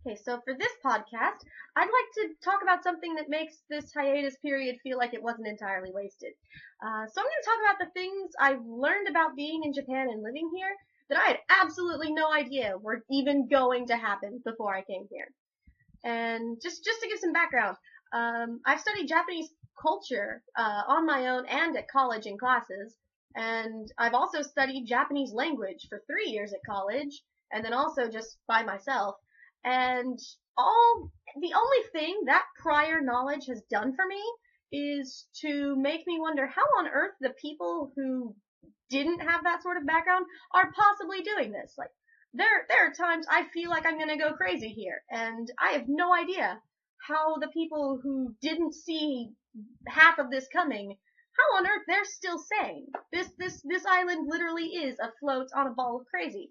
Okay, so for this podcast, I'd like to talk about something that makes this hiatus period feel like it wasn't entirely wasted. So I'm going to talk about the things I've learned about being in Japan and living here that I had absolutely no idea were even going to happen before I came here. And just to give some background, I've studied Japanese culture on my own and at college in classes, and I've also studied Japanese language for 3 years at college, and then also just by myself. And all the only thing that prior knowledge has done for me is to make me wonder how on earth the people who didn't have that sort of background are possibly doing this. Like there are times I feel like I'm gonna go crazy here, and I have no idea how the people who didn't see half of this coming, how on earth they're still sane. This island literally is afloat on a ball of crazy.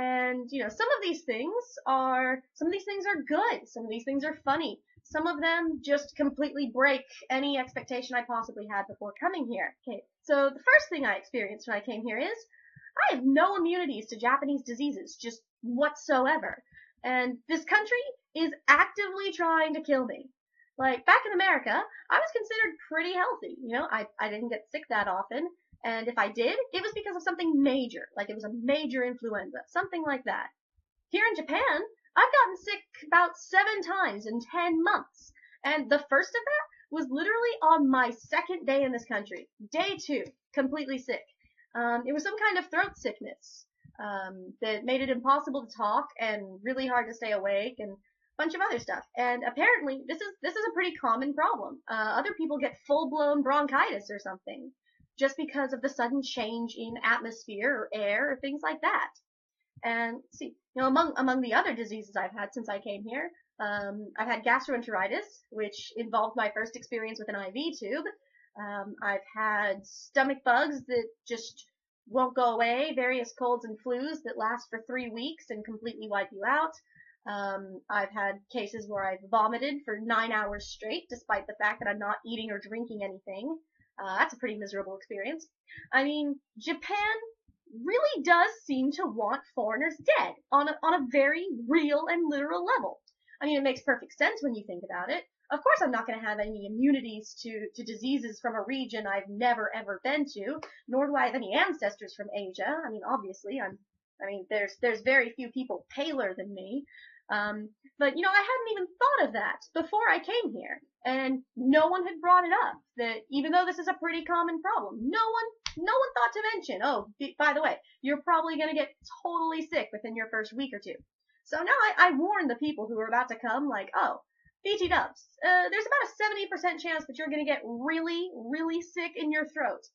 And some of these things are good. Some of these things are funny. Some of them just completely break any expectation I possibly had before coming here. Okay, so the first thing I experienced when I came here is I have no immunities to Japanese diseases, just whatsoever. And this country is actively trying to kill me. Like, back in America, I was considered pretty healthy. I didn't get sick that often. And if I did, it was because of something major. Like, it was a major influenza, something like that. Here in Japan, I've gotten sick about 7 times in 10 months. And the first of that was literally on my second day in this country. Day 2, completely sick. It was some kind of throat sickness that made it impossible to talk and really hard to stay awake and a bunch of other stuff. And apparently, this is a pretty common problem. Other people get full-blown bronchitis or something just because of the sudden change in atmosphere or air or things like that. And see, among the other diseases I've had since I came here, I've had gastroenteritis, which involved my first experience with an IV tube. I've had stomach bugs that just won't go away, various colds and flus that last for 3 weeks and completely wipe you out. I've had cases where I've vomited for 9 hours straight, despite the fact that I'm not eating or drinking anything. That's a pretty miserable experience. I mean, Japan really does seem to want foreigners dead on a very real and literal level. I mean, it makes perfect sense when you think about it. Of course, I'm not going to have any immunities to diseases from a region I've never ever been to, nor do I have any ancestors from Asia. I mean, obviously, there's very few people paler than me. But I hadn't even thought of that before I came here, and no one had brought it up. That even though this is a pretty common problem, no one thought to mention. Oh, by the way, you're probably going to get totally sick within your first week or two. So now I warn the people who are about to come, like, oh, BT dubs, there's about a 70% chance that you're going to get really, really sick in your throat,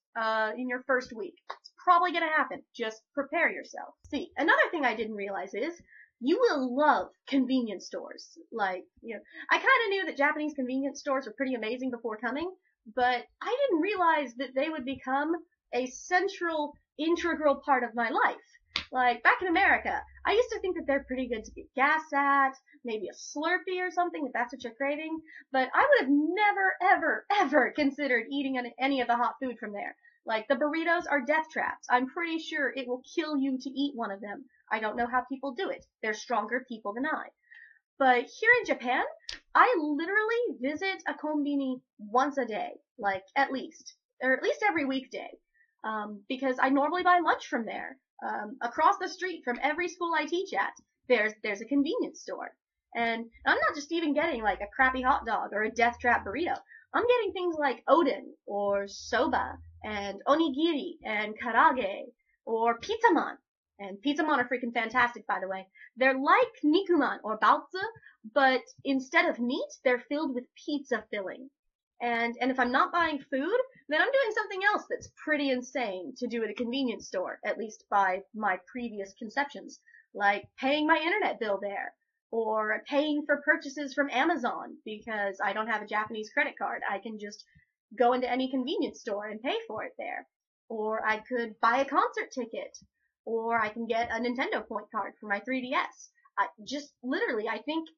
in your first week. It's probably going to happen. Just prepare yourself. See, another thing I didn't realize is, you will love convenience stores. Like, I kind of knew that Japanese convenience stores were pretty amazing before coming, but I didn't realize that they would become a central, integral part of my life. Like, back in America, I used to think that they're pretty good to get gas at, maybe a Slurpee or something if that's what you're craving, but I would have never, ever, ever considered eating any of the hot food from there. Like, the burritos are death traps. I'm pretty sure it will kill you to eat one of them. I don't know how people do it. They're stronger people than I. But here in Japan, I literally visit a konbini once a day, like at least, or at least every weekday, because I normally buy lunch from there. Across the street from every school I teach at, there's a convenience store. And I'm not just even getting like a crappy hot dog or a death trap burrito. I'm getting things like oden or soba and onigiri and karage or pizzaman. And pizzaman are freaking fantastic, by the way. They're like nikuman or baozi, but instead of meat, they're filled with pizza filling. And if I'm not buying food, then I'm doing something else that's pretty insane to do at a convenience store, at least by my previous conceptions, like paying my internet bill there, or paying for purchases from Amazon because I don't have a Japanese credit card. I can just go into any convenience store and pay for it there. Or I could buy a concert ticket, or I can get a Nintendo point card for my 3DS. I think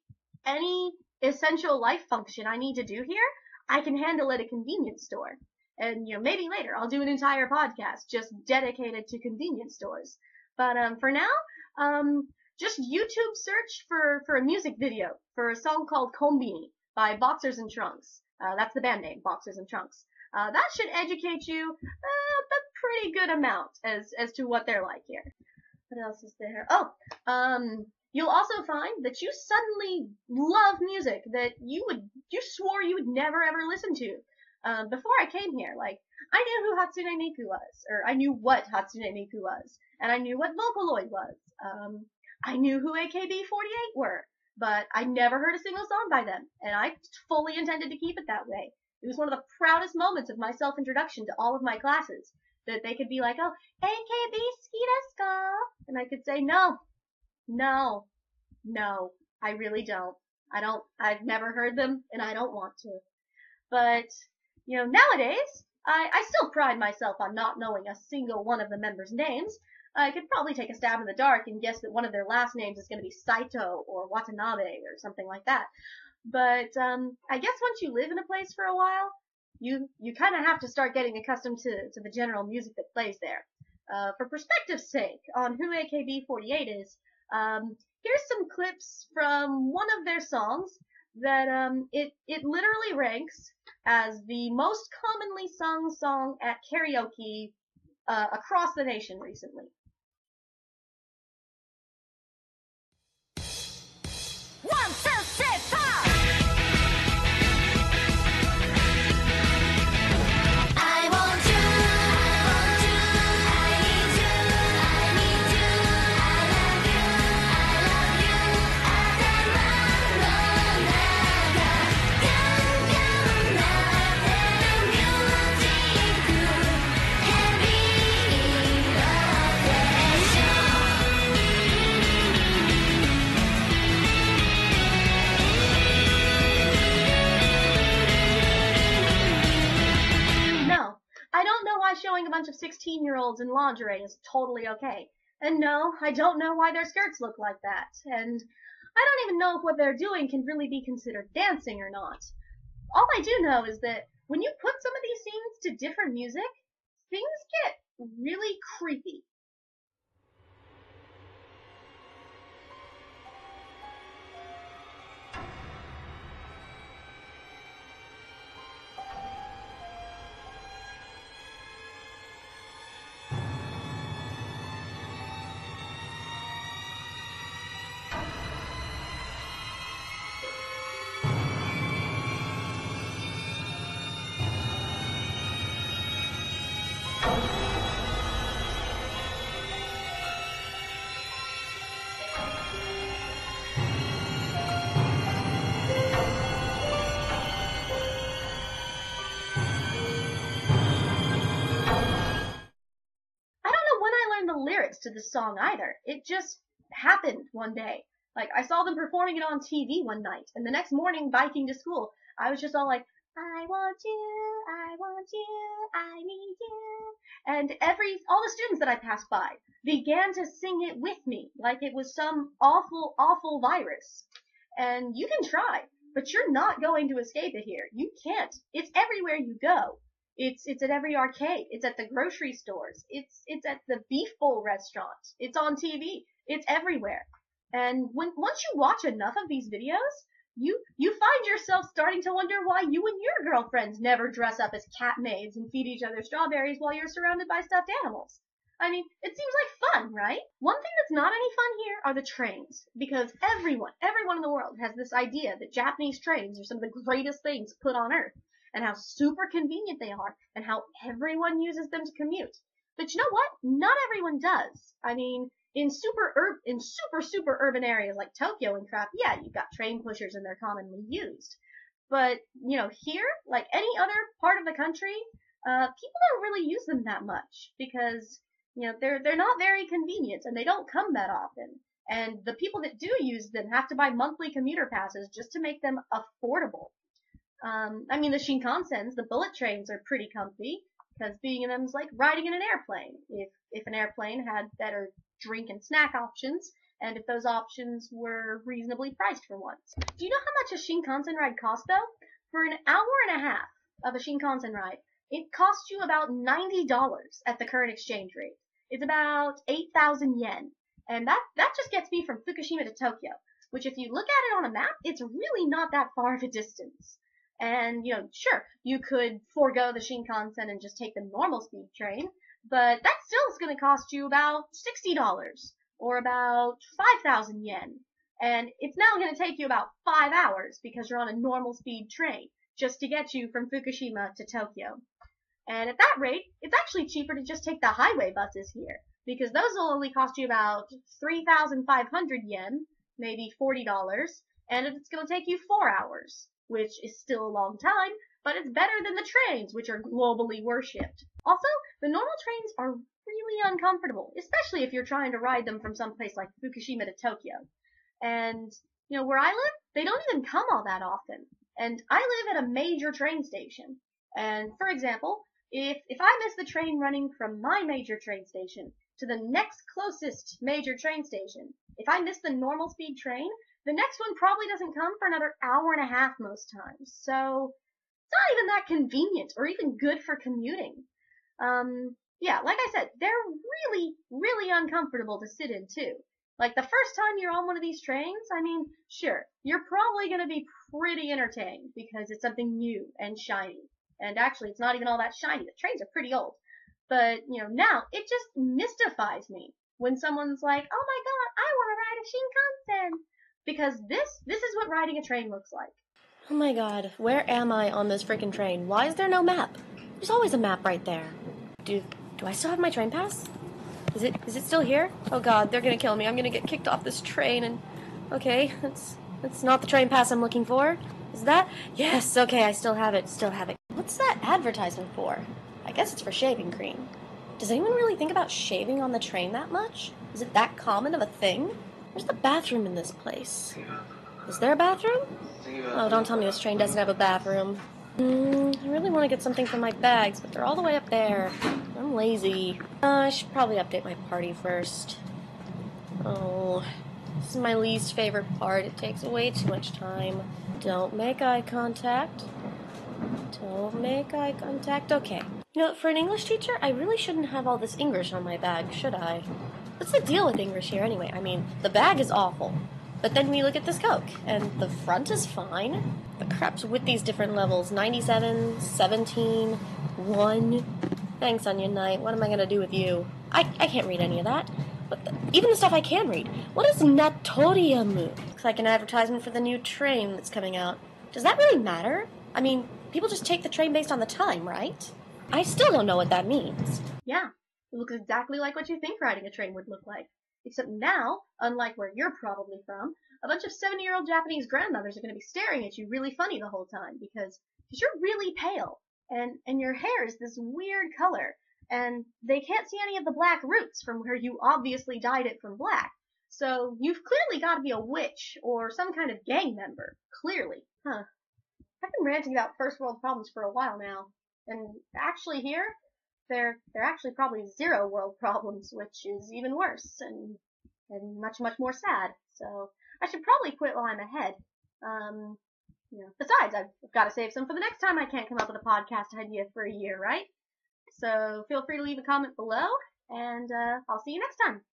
any essential life function I need to do here, I can handle at a convenience store. And, maybe later I'll do an entire podcast just dedicated to convenience stores. But, for now, Just YouTube search for a music video for a song called Kombini by Boxers and Trunks. That's the band name, Boxers and Trunks. That should educate you a pretty good amount as to what they're like here. What else is there? Oh, you'll also find that you suddenly love music that you swore you would never ever listen to. Before I came here, like, I knew who Hatsune Miku was, or I knew what Hatsune Miku was, and I knew what Vocaloid was. I knew who AKB48 were, but I never heard a single song by them, and I fully intended to keep it that way. It was one of the proudest moments of my self-introduction to all of my classes, that they could be like, oh, AKB ski desu ka? And I could say, no, I really don't. I've never heard them, and I don't want to. But, nowadays, I still pride myself on not knowing a single one of the members' names. I could probably take a stab in the dark and guess that one of their last names is going to be Saito or Watanabe or something like that. But I guess once you live in a place for a while, you kind of have to start getting accustomed to the general music that plays there. For perspective's sake, on who AKB48 is, here's some clips from one of their songs that it literally ranks as the most commonly sung song at karaoke across the nation recently. Showing a bunch of 16-year-olds in lingerie is totally okay. And no, I don't know why their skirts look like that. And I don't even know if what they're doing can really be considered dancing or not. All I do know is that when you put some of these scenes to different music, things get really creepy. Lyrics to this song either. It just happened one day. Like, I saw them performing it on TV one night, and the next morning biking to school, I was just all like, I want you, I need you. And all the students that I passed by began to sing it with me, like it was some awful, awful virus. And you can try, but you're not going to escape it here. You can't. It's everywhere you go. It's at every arcade. It's at the grocery stores. It's at the Beef Bowl restaurant. It's on TV. It's everywhere. And once you watch enough of these videos, you find yourself starting to wonder why you and your girlfriends never dress up as cat maids and feed each other strawberries while you're surrounded by stuffed animals. I mean, it seems like fun, right? One thing that's not any fun here are the trains, because everyone in the world has this idea that Japanese trains are some of the greatest things put on earth, and how super convenient they are, and how everyone uses them to commute. But you know what? Not everyone does. I mean, in super urban areas like Tokyo and crap, yeah, you've got train pushers and they're commonly used. But, here, like any other part of the country, people don't really use them that much, because, they're not very convenient, and they don't come that often. And the people that do use them have to buy monthly commuter passes just to make them affordable. I mean, the Shinkansens, the bullet trains, are pretty comfy, because being in them is like riding in an airplane. If an airplane had better drink and snack options, and if those options were reasonably priced for once. Do you know how much a Shinkansen ride costs, though? For an hour and a half of a Shinkansen ride, it costs you about $90 at the current exchange rate. It's about 8,000 yen. And that just gets me from Fukushima to Tokyo, which if you look at it on a map, it's really not that far of a distance. And, sure, you could forego the Shinkansen and just take the normal speed train, but that still is going to cost you about $60 or about 5,000 yen. And it's now going to take you about 5 hours because you're on a normal speed train just to get you from Fukushima to Tokyo. And at that rate, it's actually cheaper to just take the highway buses here because those will only cost you about 3,500 yen, maybe $40, and it's going to take you 4 hours, which is still a long time, but it's better than the trains, which are globally worshipped. Also, the normal trains are really uncomfortable, especially if you're trying to ride them from someplace like Fukushima to Tokyo. And, where I live, they don't even come all that often. And I live at a major train station. And, for example, if I miss the train running from my major train station to the next closest major train station, if I miss the normal speed train, the next one probably doesn't come for another hour and a half most times. So it's not even that convenient or even good for commuting. Yeah, like I said, they're really, really uncomfortable to sit in too. Like the first time you're on one of these trains, sure, you're probably going to be pretty entertained because it's something new and shiny. And actually, it's not even all that shiny. The trains are pretty old. But, now it just mystifies me when someone's like, oh my god, I want to ride a Shinkansen. Because this is what riding a train looks like. Oh my god, where am I on this freaking train? Why is there no map? There's always a map right there. Do I still have my train pass? Is it still here? Oh god, they're gonna kill me. I'm gonna get kicked off this train and... Okay, that's not the train pass I'm looking for. Is that? Yes, okay, I still have it. What's that advertisement for? I guess it's for shaving cream. Does anyone really think about shaving on the train that much? Is it that common of a thing? Where's the bathroom in this place? Is there a bathroom? Oh, don't tell me this train doesn't have a bathroom. I really want to get something for my bags, but they're all the way up there. I'm lazy. I should probably update my party first. Oh, this is my least favorite part. It takes way too much time. Don't make eye contact. Okay. For an English teacher, I really shouldn't have all this English on my bag, should I? What's the deal with English here anyway? The bag is awful. But then we look at this Coke, and the front is fine. The crap's with these different levels. 97, 17, 1. Thanks, Onion Knight. What am I going to do with you? I can't read any of that. But even the stuff I can read. What is Natorium? Looks like an advertisement for the new train that's coming out. Does that really matter? People just take the train based on the time, right? I still don't know what that means. Yeah, it looks exactly like what you think riding a train would look like. Except now, unlike where you're probably from, a bunch of 70-year-old Japanese grandmothers are going to be staring at you really funny the whole time because you're really pale and your hair is this weird color and they can't see any of the black roots from where you obviously dyed it from black. So you've clearly got to be a witch or some kind of gang member. Clearly. Huh. I've been ranting about first world problems for a while now. And actually here, they're actually probably zero world problems, which is even worse and much, much more sad. So I should probably quit while I'm ahead. Besides, I've got to save some for the next time I can't come up with a podcast idea for a year, right? So feel free to leave a comment below, and I'll see you next time.